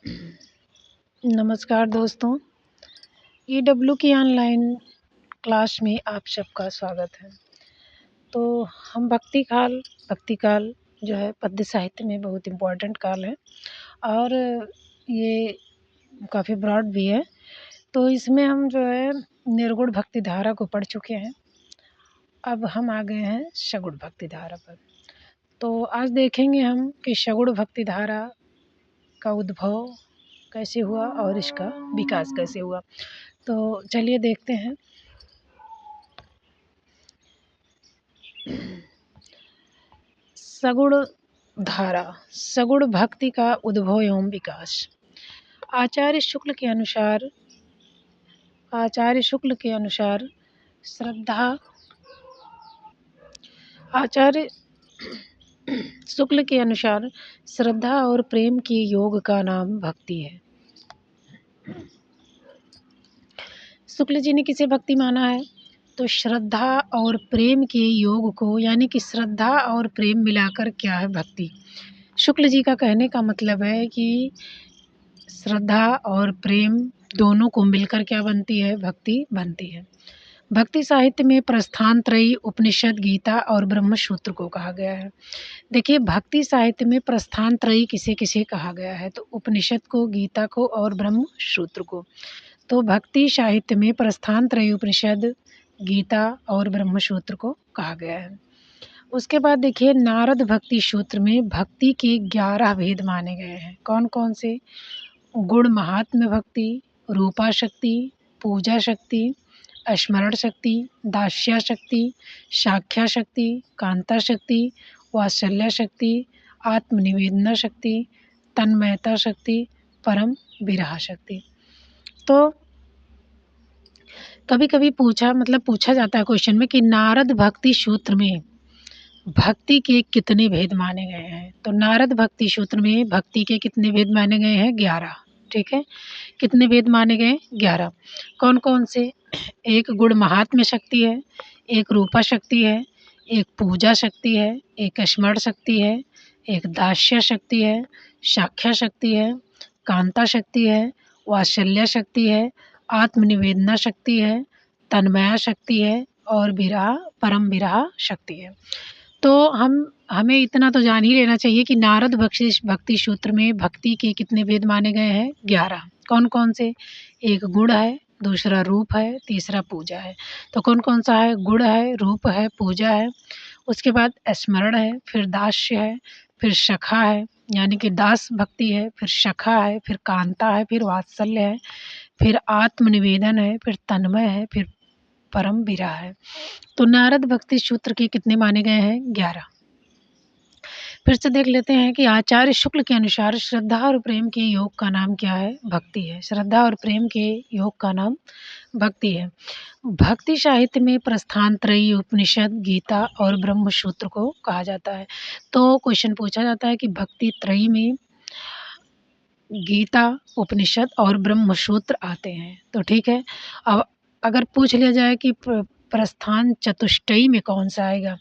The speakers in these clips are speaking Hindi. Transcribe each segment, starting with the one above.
नमस्कार दोस्तों, ईडब्ल्यू की ऑनलाइन क्लास में आप सबका स्वागत है। तो हम भक्ति काल जो है पद्य साहित्य में बहुत इम्पोर्टेंट काल है और ये काफ़ी ब्रॉड भी है। तो इसमें हम जो है निर्गुण भक्ति धारा को पढ़ चुके हैं। अब हम आ गए हैं सगुण भक्ति धारा पर। तो आज देखेंगे हम कि सगुण भक्ति धारा का उद्भव कैसे हुआ और इसका विकास कैसे हुआ। तो चलिए देखते हैं। सगुण धारा, सगुण भक्ति का उद्भव एवं विकास। आचार्य शुक्ल के अनुसार श्रद्धा और प्रेम के योग का नाम भक्ति है। शुक्ल जी ने किसे भक्ति माना है? तो श्रद्धा और प्रेम के योग को, यानी कि श्रद्धा और प्रेम मिलाकर क्या है भक्ति। शुक्ल जी का कहने का मतलब है कि श्रद्धा और प्रेम दोनों को मिलकर क्या बनती है? भक्ति बनती है। भक्ति साहित्य में प्रस्थान त्रयी, उपनिषद, गीता और ब्रह्मसूत्र को कहा गया है। देखिए, भक्ति साहित्य में प्रस्थान त्रयी किसे किसे कहा गया है? तो उपनिषद को, गीता को और ब्रह्मसूत्र को। तो भक्ति साहित्य में प्रस्थान त्रयी, उपनिषद, गीता और ब्रह्मसूत्र को कहा गया है। उसके बाद देखिए, नारद भक्ति सूत्र में भक्ति के 11 भेद माने गए हैं। कौन कौन से? गुण महात्म्य भक्ति, रूपा शक्ति, पूजा शक्ति, स्मरण शक्ति, दास्या शक्ति, साख्या शक्ति, कांता शक्ति, वात्सल्य शक्ति, आत्मनिवेदना शक्ति, तन्मयता शक्ति, परम विरह शक्ति। तो कभी कभी पूछा जाता है क्वेश्चन में कि नारद भक्ति सूत्र में भक्ति के कितने भेद माने गए हैं। तो नारद भक्ति सूत्र में भक्ति के कितने भेद माने गए हैं? 11। ठीक है, कितने भेद माने गए? 11। कौन कौन से? एक गुण महात्म्य शक्ति है, एक रूपा शक्ति है, एक पूजा शक्ति है, एक स्मरण शक्ति है, एक दास्य शक्ति है, साख्या शक्ति है, कांता शक्ति है, वात्सल्य शक्ति है, आत्मनिवेदना शक्ति है, तन्मया शक्ति है और परम विरह शक्ति है। तो हमें इतना तो जान ही लेना चाहिए कि नारद भक्ति सूत्र में भक्ति के कितने भेद माने गए हैं? 11। कौन कौन से? एक गुण है, दूसरा रूप है, तीसरा पूजा है। तो कौन कौन सा है? गुण है, रूप है, पूजा है। उसके बाद स्मरण है, फिर दास्य है, फिर सखा है, यानी कि दास भक्ति है, फिर सखा है, फिर कांता है, फिर वात्सल्य है, फिर आत्मनिवेदन है, फिर तन्मय है, फिर परम विरह है। तो नारद भक्ति सूत्र के कितने माने गए हैं? 11। फिर से देख लेते हैं कि आचार्य शुक्ल के अनुसार श्रद्धा और प्रेम के योग का नाम क्या है? भक्ति है। श्रद्धा और प्रेम के योग का नाम भक्ति है। भक्ति साहित्य में प्रस्थान त्रयी, उपनिषद, गीता और ब्रह्मसूत्र को कहा जाता है। तो क्वेश्चन पूछा जाता है कि भक्ति त्रयी में गीता, उपनिषद और ब्रह्मसूत्र आते हैं। तो ठीक है, अब अगर पूछ लिया जाए कि प्रस्थान चतुष्टयी में कौन सा आएगा,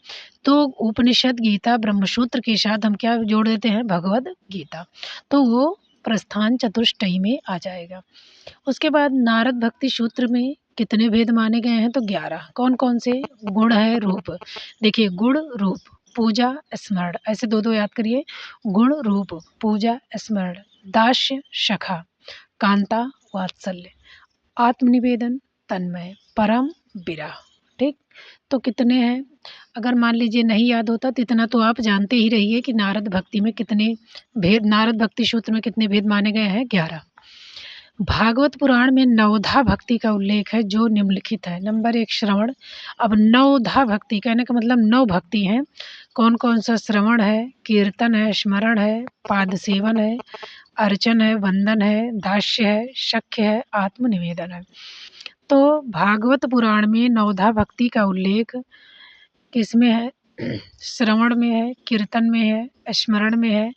तो उपनिषद, गीता, ब्रह्मसूत्र के साथ हम क्या जोड़ देते हैं? भगवद गीता। तो वो प्रस्थान चतुष्टयी में आ जाएगा। उसके बाद नारद भक्ति सूत्र में कितने भेद माने गए हैं? तो 11। कौन कौन से? गुण है, रूप। देखिए, गुण, रूप, पूजा, स्मरण, ऐसे दो दो याद करिए। गुण, रूप, पूजा, स्मरण, दास्य, सखा, कांता, वात्सल्य, आत्मनिवेदन, तन्मय, परम विरह। ठीक, तो कितने हैं? अगर मान लीजिए नहीं याद होता तो इतना तो आप जानते ही रहिए कि नारद भक्ति में कितने भेद, नारद भक्ति सूत्र में कितने भेद माने गए हैं? 11। भागवत पुराण में नवधा भक्ति का उल्लेख है जो निम्नलिखित है। नंबर 1 श्रवण। अब नवधा भक्ति कहने का मतलब 9 भक्ति हैं। कौन कौन सा? श्रवण है, कीर्तन है, स्मरण है, पाद सेवन है, अर्चन है, वंदन है, दास्य है, शक्य है, आत्मनिवेदन है। तो भागवत पुराण में नवधा भक्ति का उल्लेख किसमें है? श्रवण में है, कीर्तन में है, स्मरण में है,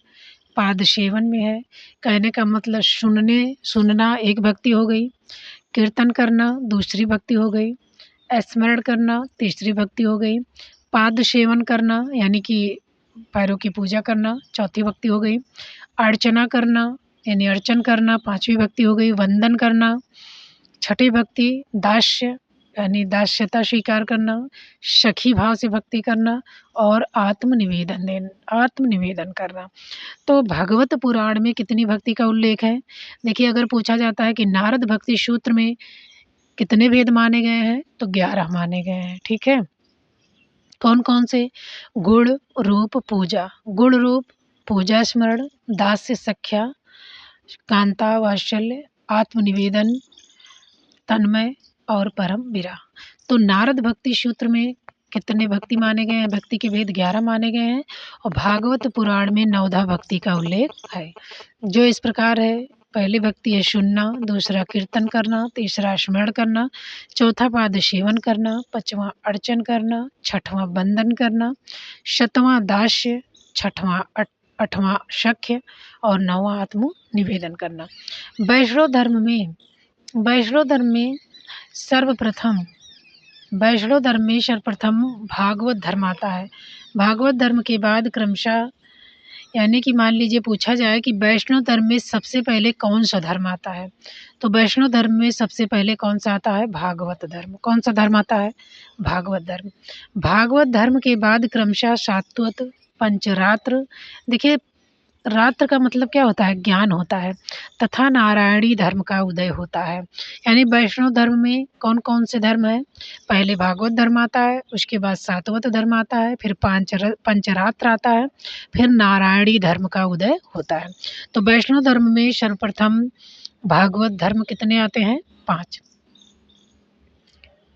पाद सेवन में है। कहने का मतलब सुनना एक भक्ति हो गई, कीर्तन करना दूसरी भक्ति हो गई, स्मरण करना तीसरी भक्ति हो गई, पाद सेवन करना यानी कि पैरों की पूजा करना चौथी भक्ति हो गई, अर्चना करना यानी अर्चन करना, 5वीं भक्ति हो गई। वंदन करना, 6ठी भक्ति दास्य यानी दास्यता स्वीकार करना, सखी भाव से भक्ति करना और आत्मनिवेदन करना। तो भागवत पुराण में कितनी भक्ति का उल्लेख है? देखिए, अगर पूछा जाता है कि नारद भक्ति सूत्र में कितने वेद माने गए हैं, तो 11 माने गए हैं। ठीक है, कौन कौन से? गुण रूप पूजा, गुण रूप पूजा स्मरण, दास्य सख्या, कांता वात्सल्य, आत्मनिवेदन, तन्मय और परम विरह। तो नारद भक्ति सूत्र में कितने भक्ति माने गए हैं? भक्ति के भेद 11 माने गए हैं और भागवत पुराण में 9 भक्ति का उल्लेख है, जो इस प्रकार है। पहली भक्ति है सुनना, दूसरा कीर्तन करना, तीसरा स्मरण करना, चौथा पाद सेवन करना, 5वां अर्चन करना, 6वां बंधन करना, 7वां दास्य, 8वां सख्य और 9वां आत्म निवेदन करना। वैष्णव धर्म में सर्वप्रथम भागवत धर्म आता है। भागवत धर्म के बाद क्रमशः, यानी कि मान लीजिए पूछा जाए कि वैष्णव धर्म में सबसे पहले कौन सा धर्म आता है, तो वैष्णव धर्म में सबसे पहले कौन सा आता है? भागवत धर्म। कौन सा धर्म आता है? भागवत धर्म। भागवत धर्म के बाद क्रमशः सात्वत, पंचरात्र, देखिए रात्र का मतलब क्या होता है? ज्ञान होता है, तथा नारायणी धर्म का उदय होता है। यानी वैष्णव धर्म में कौन कौन से धर्म है? पहले भागवत धर्म आता है, उसके बाद सात्वत धर्म आता है, फिर पंचरात्र आता है, फिर नारायणी धर्म का उदय होता है। तो वैष्णव धर्म में सर्वप्रथम भागवत धर्म कितने आते हैं? 5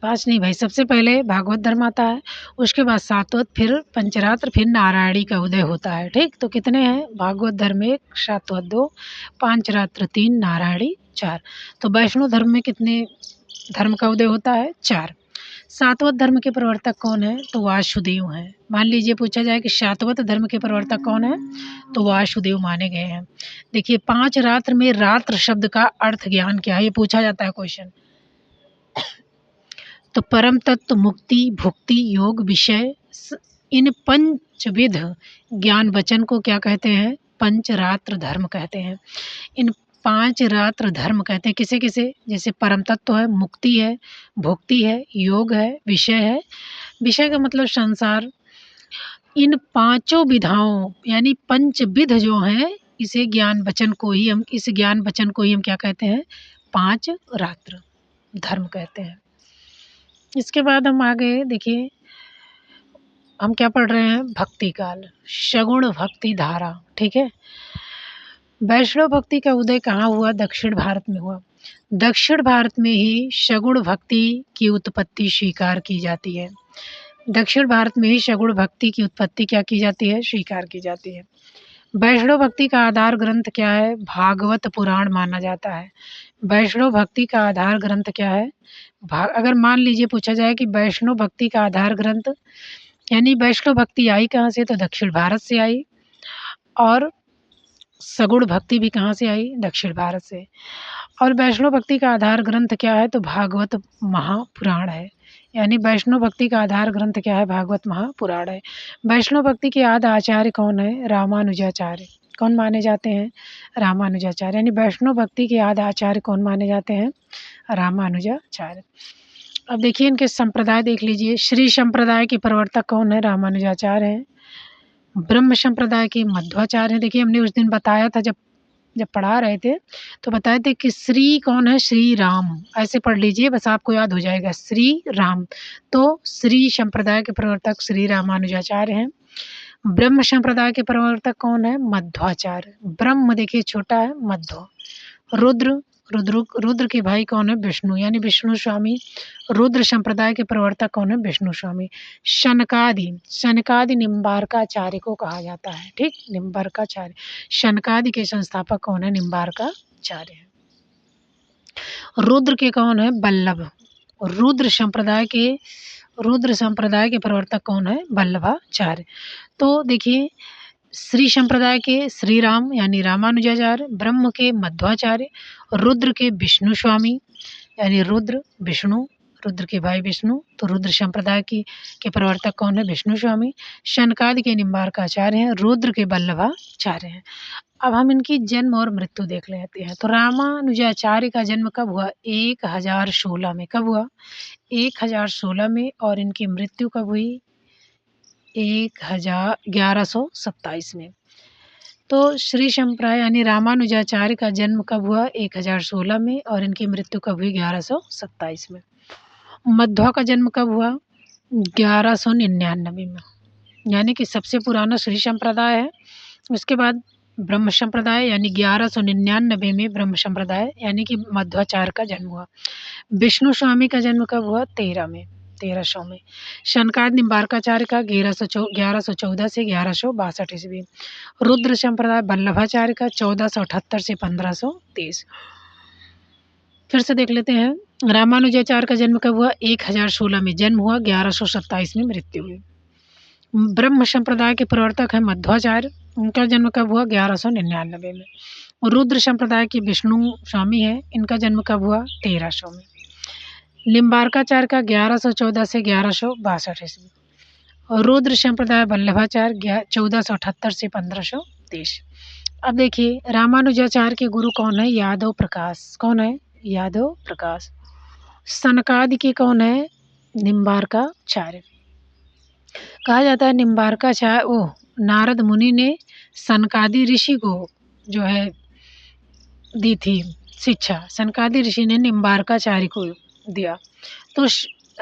नहीं भाई, सबसे पहले भागवत धर्म आता है, उसके बाद सात्वत, फिर पंचरात्र, फिर नारायणी का उदय होता है। ठीक, तो कितने हैं? भागवत धर्म 1, सात्वत 2, पंचरात्र 3, नारायणी 4। तो वैष्णव धर्म में कितने धर्म का उदय होता है? 4। सात्वत धर्म के प्रवर्तक कौन है? तो वासुदेव हैं। मान लीजिए पूछा जाए कि सात्वत धर्म के प्रवर्तक कौन है, तो वासुदेव माने गए हैं। देखिए, 5 रात्र में रात्र शब्द का अर्थ ज्ञान क्या है, ये पूछा जाता है क्वेश्चन। तो परम तत्व, मुक्ति, भुक्ति, योग, विषय, इन पंचविध ज्ञान वचन को क्या कहते हैं? पंचरात्र धर्म कहते हैं। इन 5 रात्र धर्म कहते हैं किसे किसे? जैसे परम तत्व है, मुक्ति है, भुक्ति है, योग है, विषय है। विषय का मतलब संसार। इन 5 विधाओं यानी पंचविध जो हैं, इस ज्ञान वचन को ही हम क्या कहते हैं? 5 रात्र धर्म कहते हैं। इसके बाद हम आगे देखिए, हम क्या पढ़ रहे हैं? भक्ति काल, सगुण भक्ति धारा। ठीक है, वैष्णव भक्ति का उदय कहाँ हुआ? दक्षिण भारत में हुआ। दक्षिण भारत में ही सगुण भक्ति की उत्पत्ति स्वीकार की जाती है। दक्षिण भारत में ही सगुण भक्ति की उत्पत्ति क्या की जाती है? स्वीकार की जाती है। वैष्णव भक्ति का आधार ग्रंथ क्या है? भागवत पुराण माना जाता है। वैष्णव भक्ति का आधार ग्रंथ क्या है? अगर मान लीजिए पूछा जाए कि वैष्णव भक्ति का आधार ग्रंथ, यानी वैष्णव भक्ति आई कहाँ से? तो दक्षिण भारत से आई, और सगुण भक्ति भी कहाँ से आई? दक्षिण भारत से। और वैष्णव भक्ति का आधार ग्रंथ क्या है? तो भागवत महापुराण है। यानी वैष्णव भक्ति का आधार ग्रंथ क्या है? भागवत महापुराण है। वैष्णव भक्ति के आदि आचार्य कौन है? रामानुजाचार्य। कौन माने जाते हैं? रामानुजाचार्य। यानी वैष्णव भक्ति के आदि आचार्य कौन माने जाते हैं? रामानुजाचार्य। अब देखिए इनके संप्रदाय देख लीजिए। श्री संप्रदाय के प्रवर्तक कौन है? रामानुजाचार्य हैं। ब्रह्म संप्रदाय के मध्वाचार्य हैं। देखिए, हमने उस दिन बताया था, जब पढ़ा रहे थे तो बताए थे कि श्री कौन है? श्री राम। ऐसे पढ़ लीजिए, बस आपको याद हो जाएगा, श्री राम। तो श्री संप्रदाय के प्रवर्तक श्री रामानुजाचार्य हैं। ब्रह्म संप्रदाय के प्रवर्तक कौन है? मध्वाचार्य। ब्रह्म देखिए छोटा है, मध्व। रुद्र के भाई कौन है? विष्णु, यानी विष्णु स्वामी। रुद्र संप्रदाय के प्रवर्तक कौन है? विष्णु स्वामी। शनकादि निम्बारकाचार्य को कहा जाता है। ठीक, निम्बारकाचार्य। शनकादि के संस्थापक कौन है? निम्बारकाचार्य। रुद्र के कौन है? वल्लभ। रुद्र संप्रदाय के प्रवर्तक कौन है? वल्लभाचार्य। तो देखिए, श्री संप्रदाय के श्री राम यानी रामानुजाचार्य, ब्रह्म के मध्वाचार्य, रुद्र के विष्णु स्वामी यानी रुद्र के भाई विष्णु, तो रुद्र संप्रदाय के प्रवर्तक कौन है? विष्णु स्वामी। शनकादि के निम्बारकाचार्य हैं, रुद्र के वल्लभाचार्य हैं। अब हम इनकी जन्म और मृत्यु देख लेते हैं। तो रामानुजाचार्य का जन्म कब हुआ? 1016 में। कब हुआ? 1016 में। और इनकी मृत्यु कब हुई? 1127 में। तो श्री संप्राय यानी रामानुजाचार्य का जन्म कब हुआ? 1016 में। और इनकी मृत्यु कब हुई? 1127 में। मध्वा का जन्म कब हुआ? 1199 में। यानी कि सबसे पुराना श्री संप्रदाय है। उसके बाद ब्रह्म संप्रदाय यानी 1199 में ब्रह्म संप्रदाय यानी कि मध्वाचार्य का जन्म हुआ। विष्णु स्वामी का जन्म कब हुआ? 1300 में। शनकाद निम्बारकाचार्य का 1114 से 1162 ईस्वी। रुद्र संप्रदाय वल्लभाचार्य का 1478 से 1523। फिर से देख लेते हैं। रामानुजाचार्य का जन्म कब हुआ? 1016 में जन्म हुआ, 1127 में मृत्यु हुई। ब्रह्म संप्रदाय के प्रवर्तक हैं मध्वाचार्य। उनका जन्म कब हुआ? 1199 में। रुद्र संप्रदाय के विष्णु स्वामी है, इनका जन्म कब हुआ? 1300 में। निम्बारकाचार्य का 1114 से 1162 ईस्वी। और रुद्र संप्रदाय वल्लभाचार्य 1478 से 1523। अब देखिए रामानुजाचार्य के गुरु कौन है? यादव प्रकाश। कौन है? यादव प्रकाश। सनकादि के कौन है? निम्बारकाचार्य। कहा जाता है निम्बारकाचार्य नारद मुनि ने सनकादि ऋषि को जो है दी थी शिक्षा। सनकादि ऋषि ने निम्बारकाचार्य को दिया। तो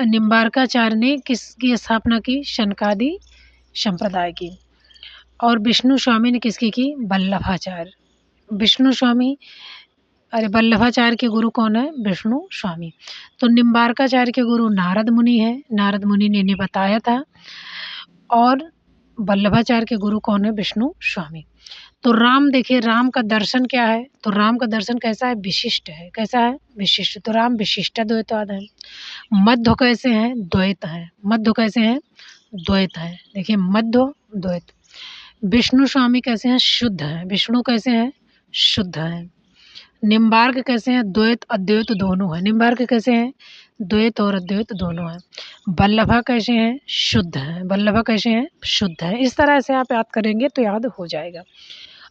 निम्बारकाचार्य ने किसकी स्थापना की? सनकादि संप्रदाय की। और विष्णु स्वामी ने किसकी की? वल्लभाचार्य। विष्णु स्वामी वल्लभाचार्य के गुरु कौन है? विष्णु स्वामी। तो निम्बारकाचार्य के गुरु नारद मुनि है, नारद मुनि ने इन्हें बताया था। और वल्लभाचार्य के गुरु कौन है? विष्णु स्वामी। तो राम देखिए, राम का दर्शन क्या है? तो राम का दर्शन कैसा है? विशिष्ट है। कैसा है? विशिष्ट। तो राम विशिष्टाद्वैतवाद है। मध्व कैसे हैं? द्वैत हैं। मध्व कैसे हैं? द्वैत हैं। देखिए मध्व द्वैत। विष्णु स्वामी कैसे हैं? शुद्ध हैं। विष्णु कैसे हैं? शुद्ध हैं। निम्बार्क कैसे हैं? द्वैत अद्वैत दोनों हैं। निम्बार्क कैसे हैं? द्वैत और अद्वैत दोनों हैं। वल्लभा कैसे हैं? शुद्ध हैं। वल्लभा कैसे हैं? शुद्ध हैं। इस तरह से आप याद करेंगे तो याद हो जाएगा।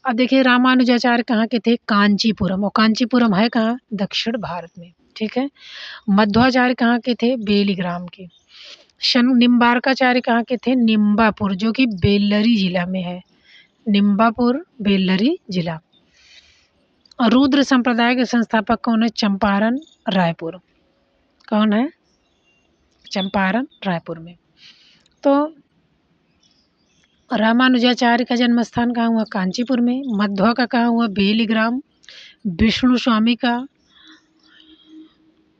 अब देखिए रामानुजाचार्य कहाँ के थे? कांचीपुरम। और कांचीपुरम है कहाँ? दक्षिण भारत में। ठीक है। मध्वाचार्य कहाँ के थे? बेलीग्राम के। निम्बारकाचार्य कहाँ के थे? निम्बापुर, जो कि बेल्लरी जिला में है। निम्बापुर बेल्लरी जिला। और रुद्र संप्रदाय के संस्थापक कौन है? चंपारण रायपुर। कौन है? चंपारण रायपुर में। तो रामानुजाचार्य का जन्म स्थान कहाँ हुआ? कांचीपुर में। मध्वा का कहाँ हुआ? बेलीग्राम। विष्णु स्वामी का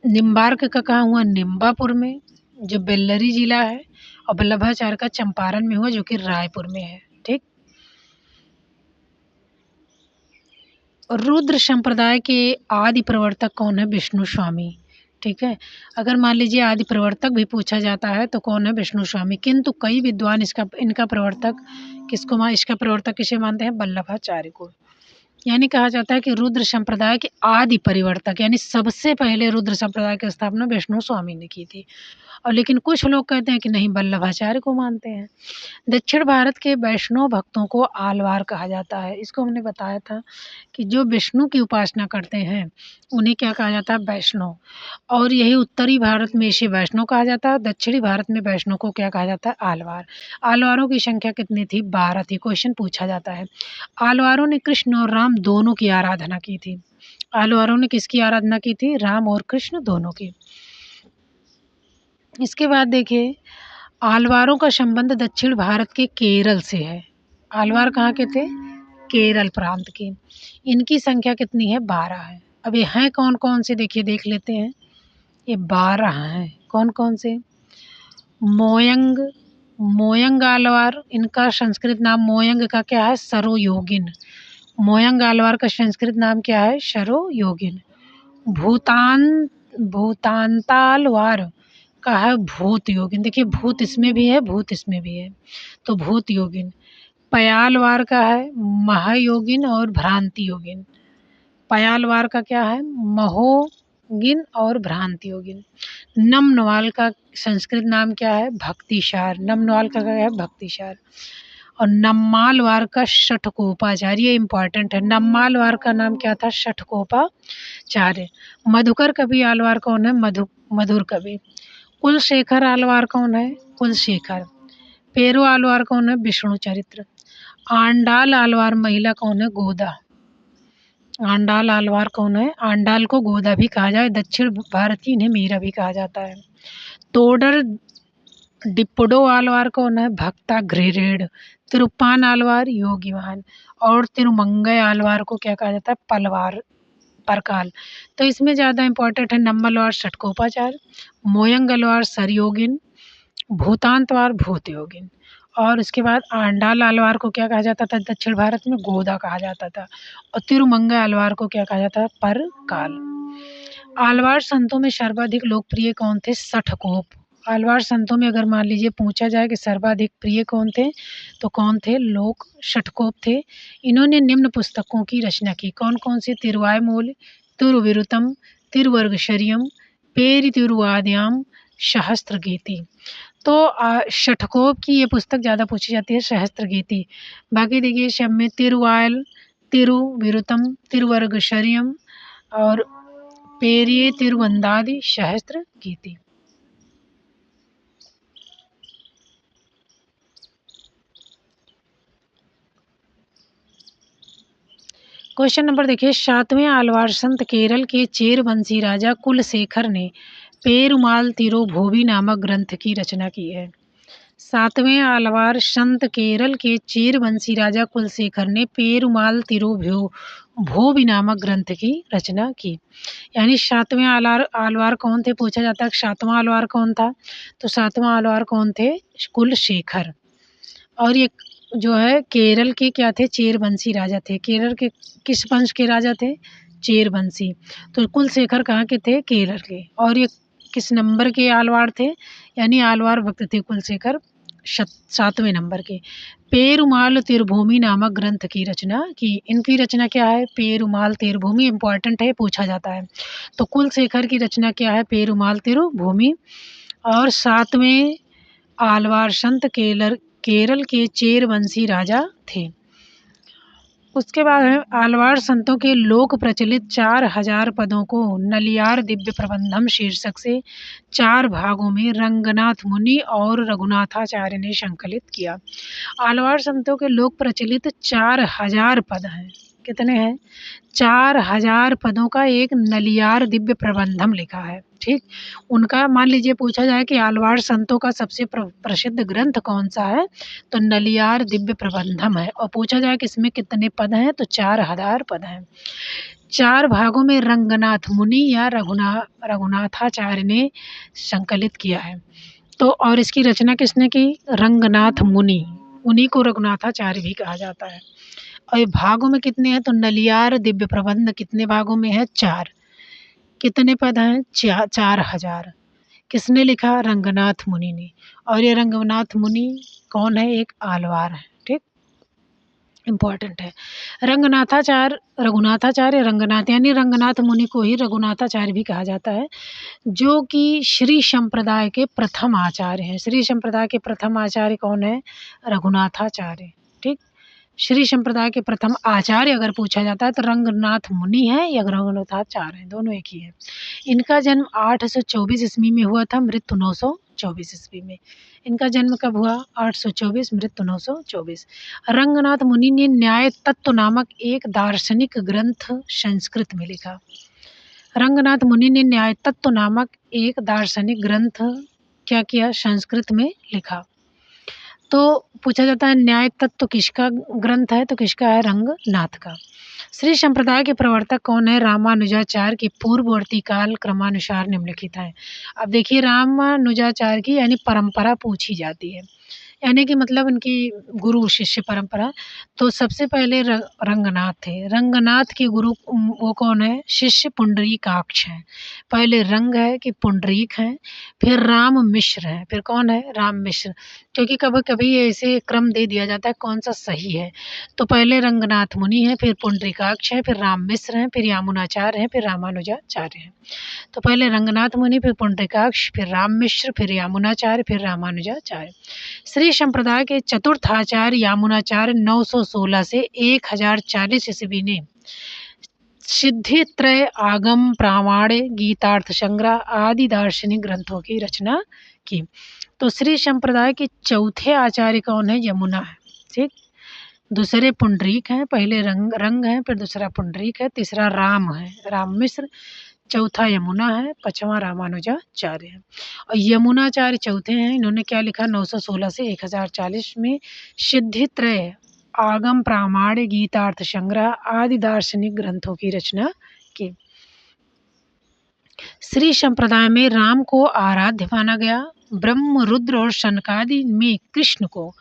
निम्बार्क का कहाँ हुआ? निम्बापुर में, जो बेल्लरी जिला है। और वल्लभाचार्य का चंपारण में हुआ, जो कि रायपुर में है। ठीक। रुद्र संप्रदाय के आदि प्रवर्तक कौन है? विष्णु स्वामी। ठीक है। अगर मान लीजिए आदि प्रवर्तक भी पूछा जाता है तो कौन है? विष्णु स्वामी। किंतु कई विद्वान इनका प्रवर्तक इसका प्रवर्तक किसे मानते हैं? वल्लभाचार्य को। यानी कहा जाता है कि रुद्र संप्रदाय के आदि परिवर्तक यानी सबसे पहले रुद्र संप्रदाय की स्थापना विष्णु स्वामी ने की थी। और लेकिन कुछ लोग कहते हैं कि नहीं, वल्लभाचार्य को मानते हैं। दक्षिण भारत के वैष्णव भक्तों को आलवार कहा जाता है। इसको हमने बताया था कि जो विष्णु की उपासना करते हैं उन्हें क्या कहा जाता है? वैष्णव। और यही उत्तरी भारत में इसे वैष्णव कहा जाता है। दक्षिणी भारत में वैष्णव को क्या कहा जाता है? आलवार। आलवारों की संख्या कितनी थी? 12 थी। क्वेश्चन पूछा जाता है। आलवारों ने कृष्ण और राम दोनों की आराधना की थी। आलवारों ने किसकी आराधना की थी? राम और कृष्ण दोनों की। इसके बाद देखिए आलवारों का संबंध दक्षिण भारत के केरल से है। आलवार कहाँ के थे? केरल प्रांत के। इनकी संख्या कितनी है? 12 है। अब ये हैं कौन कौन से? देखिए देख लेते हैं। ये 12 हैं। कौन कौन से? मोयंग। मोयंग आलवार, इनका संस्कृत नाम मोयंग का क्या है? सरोयोगिन। मोयंग आलवार का संस्कृत नाम क्या है? सरोयोगिन। भूतांतालवार का है भूत योगिन। देखिए भूत इसमें भी है, भूत इसमें भी है, तो भूत योगिन। पयालवार का है महायोगिन और भ्रांति योगिन। पयालवार का क्या है? महोगिन और भ्रांति योगिन। नमनवाल का संस्कृत नाम क्या है? भक्तिसार। नमनवाल का क्या है? भक्तिसार। और नम्मालवार का षटकोपाचार्य, ये इम्पॉर्टेंट है। नम्मालवार का नाम क्या था? षटकोपाचार्य। मधुकर कवि आलवार कौन है? मधुर कवि। कुलशेखर आलवार कौन है? कुलशेखर। पेरू आलवार कौन है? विष्णु चरित्र। आंडाल आलवार महिला कौन है? गोदा। आंडाल आलवार कौन है? आंडाल को गोदा भी कहा जाए, दक्षिण भारत की इन्हें मीरा भी कहा जाता है। तोडर डिप्पडो आलवार कौन है? भक्ता घ्रिरेड। तिरुप्पान आलवार योगीवान। और तिरुमंगई आलवार को क्या कहा जाता है? पलवार परकाल। तो इसमें ज़्यादा इंपॉर्टेंट है नम्मलवार षटकोपाचार, मोयंगलवार सरयोगिन, भूतांतवार भूतयोगिन। और उसके बाद आंडाल आलवार को क्या कहा जाता था? दक्षिण भारत में गोदा कहा जाता था। और तिरुमंगई आलवार को क्या कहा जाता है? परकाल। आलवार संतों में सर्वाधिक लोकप्रिय कौन थे? षटकोप। आलवार संतों में अगर मान लीजिए पूछा जाए कि सर्वाधिक प्रिय कौन थे, तो कौन थे? लोक षटकोप थे। इन्होंने निम्न पुस्तकों की रचना की। कौन कौन सी? तिरुवायमूल, तिरुविरुतम, तिरुवर्गशरियम, पेरि तिरुवाद्याम, सहस्त्रगीति। तो षटकोप की ये पुस्तक ज़्यादा पूछी जाती है, सहस्त्रगीति। बाकी देखिए शब में तिरुवायल, तिरुविरुतम, तिरुवर्गशरियम और पेरिये तिरुवंदादि, सहस्त्रगीति। क्वेश्चन नंबर देखिए, 7वें आलवार संत केरल के चेरवंशी राजा कुलशेखर ने पेरुमाल तिरुभोवी नामक ग्रंथ की रचना की है। 7वें आलवार संत केरल के चेरवंशी राजा कुलशेखर ने पेरुमाल तिरुभोवी नामक ग्रंथ की रचना की। यानी 7वें आलवार कौन थे? पूछा जाता है 7वां आलवार कौन था? तो 7वां आलवार कौन थे? कुलशेखर। और ये जो है केरल के क्या थे? चेरवंशी राजा थे। केरल के किस वंश के राजा थे? चेरवंशी। तो कुलशेखर कहाँ के थे? केरल के। और ये किस नंबर के आलवार थे? यानी आलवार भक्त थे कुलशेखर 7वें नंबर के। पेरुमाल तिरुभूमि नामक ग्रंथ की रचना की। इनकी रचना क्या है? पेरुमाल तिरुभूमि, इंपॉर्टेंट है, पूछा जाता है। तो कुलशेखर की रचना क्या है? पेरुमाल तिरुभूमि। और 7वें आलवार संत केरल के चेरवंशी राजा थे। उसके बाद है आलवार संतों के लोक प्रचलित 4000 पदों को नलियार दिव्य प्रबंधम शीर्षक से 4 भागों में रंगनाथ मुनि और रघुनाथाचार्य ने संकलित किया। आलवार संतों के लोक प्रचलित 4000 पद हैं। कितने हैं? 4000 पदों का एक नलियार दिव्य प्रबंधम लिखा है। ठीक, उनका मान लीजिए पूछा जाए कि आलवार संतों का सबसे प्रसिद्ध ग्रंथ कौन सा है, तो नलियार दिव्य प्रबंधम है। और पूछा जाए कि इसमें कितने पद हैं, तो 4000 पद हैं। 4 भागों में रंगनाथ मुनि या रघुनाथाचार्य ने संकलित किया है। तो और इसकी रचना किसने की? रंगनाथ मुनि। उन्हीं को रघुनाथाचार्य भी कहा जाता है। और ये भागों में कितने हैं? तो नलियार दिव्य प्रबंध कितने भागों में है? 4। कितने पद हैं? 4000। किसने लिखा? रंगनाथ मुनि ने। और ये रंगनाथ मुनि कौन है? एक आलवार है। ठीक, इम्पॉर्टेंट है। रघुनाथाचार्य रंगनाथ, यानी रंगनाथ मुनि को ही रघुनाथाचार्य भी कहा जाता है, जो कि श्री संप्रदाय के प्रथम आचार्य हैं। श्री संप्रदाय के प्रथम आचार्य कौन है? रघुनाथाचार्य। ठीक, श्री संप्रदाय के प्रथम आचार्य अगर पूछा जाता है तो रंगनाथ मुनि है या रघुनाथाचार्य है, दोनों एक ही है। इनका जन्म 824 ईस्वी में हुआ था, मृत्यु 924 ईस्वी में। इनका जन्म कब हुआ? 824, मृत्यु 924। रंगनाथ मुनि ने न्याय तत्व नामक एक दार्शनिक ग्रंथ संस्कृत में लिखा। रंगनाथ मुनि ने न्याय तत्व नामक एक दार्शनिक ग्रंथ क्या किया? संस्कृत में लिखा। तो पूछा जाता है न्याय तत्व किसका ग्रंथ है? तो किसका है? रंगनाथ का। श्री संप्रदाय के प्रवर्तक कौन है? रामानुजाचार्य के पूर्ववर्ती काल क्रमानुसार निम्नलिखित हैं। अब देखिए रामानुजाचार्य की यानी परंपरा पूछी जाती है, यानी कि मतलब इनकी गुरु शिष्य परंपरा। तो सबसे पहले रंगनाथ थे। रंगनाथ के गुरु वो कौन है? शिष्य पुंडरीकाक्ष हैं। पहले रंग है कि पुंडरीक हैं, फिर राम मिश्र हैं, फिर कौन है? राम मिश्र। क्योंकि कभी-कभी ऐसे क्रम दे दिया जाता है कौन सा सही है। तो पहले रंगनाथ मुनि हैं, फिर पुंडरीकाक्ष हैं, फिर राम मिश्र हैं, फिर यामुनाचार्य हैं, फिर रामानुजाचार्य हैं। तो पहले रंगनाथ मुनि, फिर पुंडरीकाक्ष, फिर राम मिश्र, फिर यामुनाचार्य, फिर रामानुजाचार्य। श्री संप्रदाय के चतुर्थ आचार्य यामुनाचार्य 916 से 1040 ईस्वी ने सिद्धित्रय, आगम, प्रामाण्य, गीतार्थ संग्रह आदि दार्शनिक ग्रंथों की रचना की। तो श्री संप्रदाय के चौथे आचार्य कौन है? यमुना है। ठीक, दूसरे पुंडरीक हैं, पहले रंग है, फिर दूसरा पुंडरीक है, तीसरा राम है, राम मिश्र, चौथा यमुना है, पांचवा रामानुजाचार्य है। और यमुनाचार्य चौथे हैं। इन्होंने क्या लिखा? 916 से 1040 में सिद्धित्रय, आगम, प्रामाण्य, गीतार्थ संग्रह आदि दार्शनिक ग्रंथों की रचना की। श्री संप्रदाय में राम को आराध्य माना गया, ब्रह्म, रुद्र और शनकादि में कृष्ण को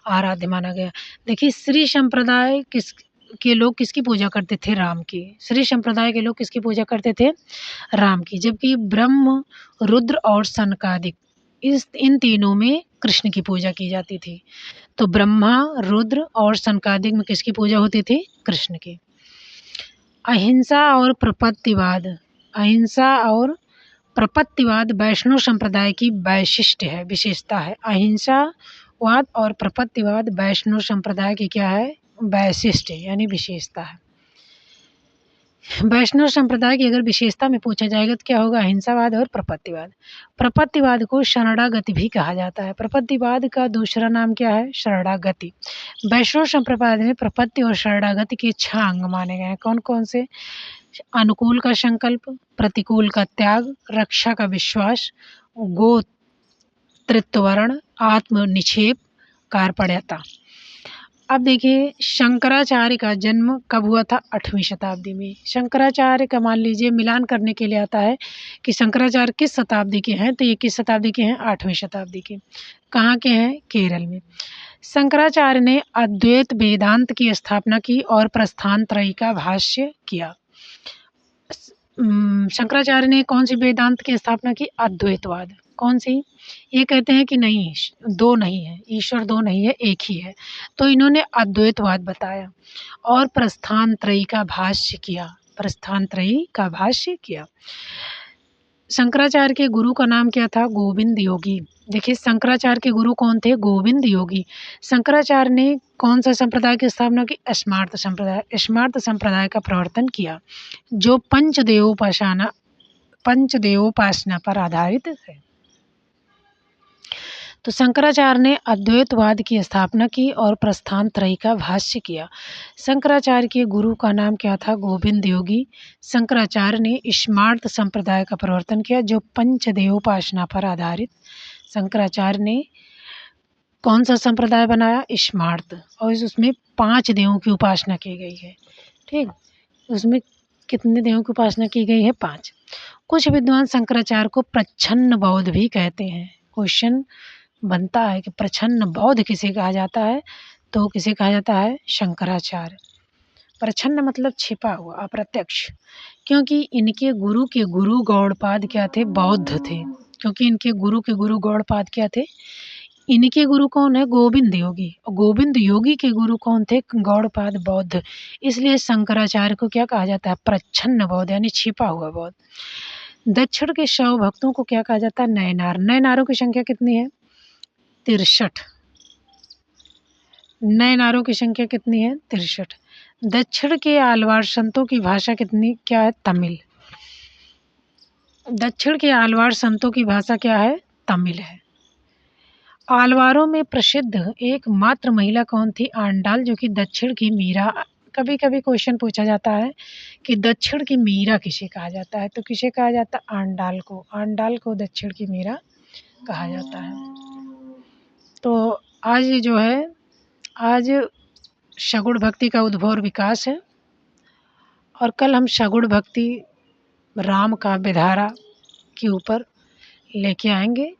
आराध्य माना गया। देखिए, श्री संप्रदाय के लोग किसकी पूजा करते थे? राम की। श्री संप्रदाय के लोग किसकी पूजा करते थे? राम की। जबकि ब्रह्म, रुद्र और शनकादिक इन तीनों में कृष्ण की पूजा की जाती थी। तो ब्रह्मा, रुद्र और शनकादिक में किसकी पूजा होती थी? कृष्ण की। अहिंसा और प्रपत्तिवाद, अहिंसा और प्रपत्तिवाद वैष्णव संप्रदाय की वैशिष्ट्य है, विशेषता है। अहिंसावाद और प्रपत्तिवाद वैष्णव संप्रदाय की क्या है? वैशिष्ट्य यानी विशेषता है। वैष्णव संप्रदाय की अगर विशेषता में पूछा जाएगा तो क्या होगा? अहिंसावाद और प्रपत्तिवाद। प्रपत्तिवाद को शरणागति भी कहा जाता है। प्रपत्तिवाद का दूसरा नाम क्या है? शरणागति। वैष्णव संप्रदाय में प्रपत्ति और शरणागति के 6 अंग माने गए हैं। कौन कौन से? अनुकूल का संकल्प, प्रतिकूल का त्याग, रक्षा का विश्वास, गोत्रत्ववर्ण, आत्म निक्षेप, कार्पण्यता। अब देखिए, शंकराचार्य का जन्म कब हुआ था? 8वीं शताब्दी में। शंकराचार्य का मान लीजिए मिलान करने के लिए आता है कि शंकराचार्य किस शताब्दी के हैं, तो ये किस शताब्दी के हैं? 8वीं शताब्दी के। कहाँ के हैं? केरल में। शंकराचार्य ने अद्वैत वेदांत की स्थापना की और प्रस्थान त्रयी का भाष्य किया। शंकराचार्य ने कौन सी वेदांत की स्थापना की? अद्वैतवाद। कौन सी? ये कहते हैं कि नहीं, दो नहीं है, ईश्वर दो नहीं है, एक ही है। तो इन्होंने अद्वैतवाद बताया और प्रस्थान त्रयी का भाष्य किया। प्रस्थान त्रयी का भाष्य किया। शंकराचार्य के गुरु का नाम क्या था? गोविंद योगी। देखिए, शंकराचार्य के गुरु कौन थे? गोविंद योगी। शंकराचार्य ने कौन सा संप्रदाय की स्थापना की? स्मार्त संप्रदाय। स्मार्त संप्रदाय का प्रवर्तन किया, जो पंचदेवोपासना पर आधारित है। तो शंकराचार्य ने अद्वैतवाद की स्थापना की और प्रस्थान त्रयी का भाष्य किया। शंकराचार्य के गुरु का नाम क्या था? गोविंद योगी। शंकराचार्य ने स्मार्त संप्रदाय का प्रवर्तन किया, जो पंचदेवोपासना पर आधारित। शंकराचार्य ने कौन सा संप्रदाय बनाया? स्मार्त। और उसमें 5 देवों की उपासना की गई है। ठीक, उसमें कितने देवों की उपासना की गई है? 5। कुछ विद्वान शंकराचार्य को प्रच्छन्न बौद्ध भी कहते हैं। क्वेश्चन बनता है कि प्रच्छन्न बौद्ध किसे कहा जाता है? तो किसे कहा जाता है? शंकराचार्य। प्रच्छन्न मतलब छिपा हुआ, अप्रत्यक्ष। क्योंकि इनके गुरु के गुरु गौड़पाद क्या थे? बौद्ध थे। क्योंकि इनके गुरु के गुरु गौड़पाद क्या थे? इनके गुरु कौन है? गोविंद योगी। और गोविंद योगी के गुरु कौन थे? गौड़पाद बौद्ध। इसलिए शंकराचार्य को क्या कहा जाता है? प्रच्छन्न बौद्ध यानी छिपा हुआ बौद्ध। दक्षिण के शैव भक्तों को क्या कहा जाता है? नयनार। नयनारों की संख्या कितनी है? 63। नयनारों की संख्या कितनी है? 63। दक्षिण के आलवार संतों की भाषा कितनी क्या है? तमिल। दक्षिण के आलवार संतों की भाषा क्या है? तमिल है। आलवारों में प्रसिद्ध एकमात्र महिला कौन थी? आंडाल, जो कि दक्षिण की मीरा। कभी कभी क्वेश्चन पूछा जाता है कि दक्षिण की मीरा किसे कहा जाता है? तो किसे कहा जाता है? आंडाल को। आंडाल को दक्षिण की मीरा कहा जाता है। तो आज जो है, आज सगुण भक्ति का उद्भव और विकास है, और कल हम सगुण भक्ति राम काव्य धारा के ऊपर लेके आएंगे।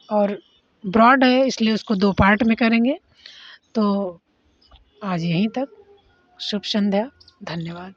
और ब्रॉड है इसलिए उसको 2 पार्ट में करेंगे। तो आज यहीं तक। शुभ संध्या। धन्यवाद।